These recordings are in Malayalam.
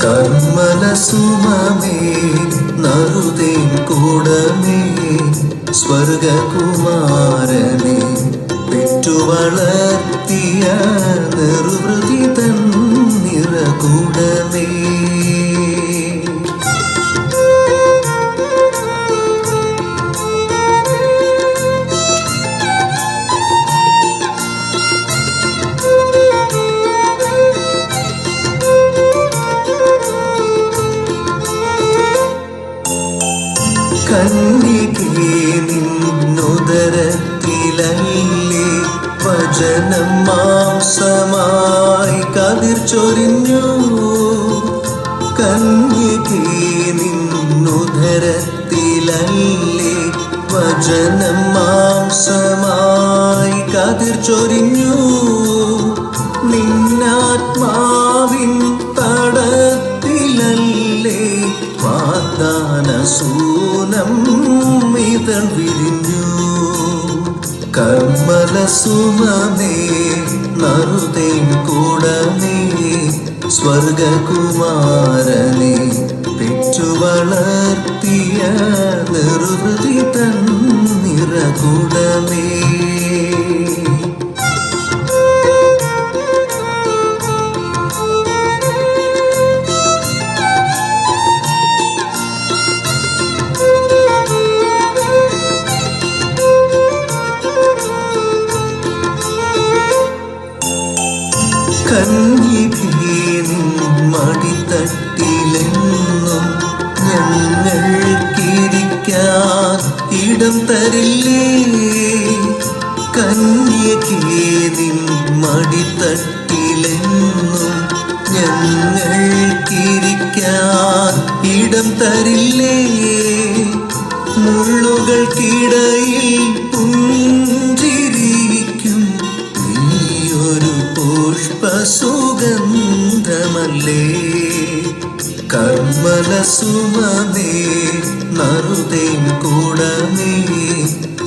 കർമ്മല സുമമേ നറുതേൻ കൂടമേ സ്വർഗകുമാരനെ പെറ്റു വളർത്തിയ നിർവൃതി തൻ നിറകൂടമേ കന്യകേ നിന്നുദരത്തിലല്ലേ വചനം മാംസമായി കതിർ ചൊരിഞ്ഞു. കന്യകേ നിന്നുദരത്തിലല്ലേ വചനം മാംസമായി കതിർ ചൊരിഞ്ഞു. നിന്നാത്മാവിൻ തടത്തിലല്ലേ വാഗ്ദാന സൂനം ഇതൾ വിരിഞ്ഞു. കർമ്മല സുമമേ നറുതേൻ കൂടമേ സ്വർഗകുമാരനെ പെറ്റു വളർത്തിയ നിർവൃതി തൻ നിറകൂടമേ കന്യകേ മടിത്തട്ടിലെന്നും ഞങ്ങൾക്കിരിക്കാൻ ഇടം തരില്ലേ. കന്യകേ മടിത്തട്ടിലെന്നും ഞങ്ങൾക്കിരിക്കാൻ ഇടം തരില്ലേ. മുള്ളുകൾക്കിടയിൽ പുഞ്ചിരിക്കും നീയൊരു പുഷ്പസുഗന്ധമല്ലേ. കർമ്മല സുമമേ നറുതേൻ കൂടമേ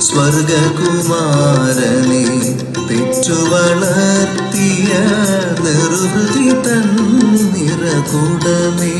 സ്വർഗകുമാരനെ പെറ്റു വളർത്തിയ നിർവൃതി തൻ നിറകൂടമേ.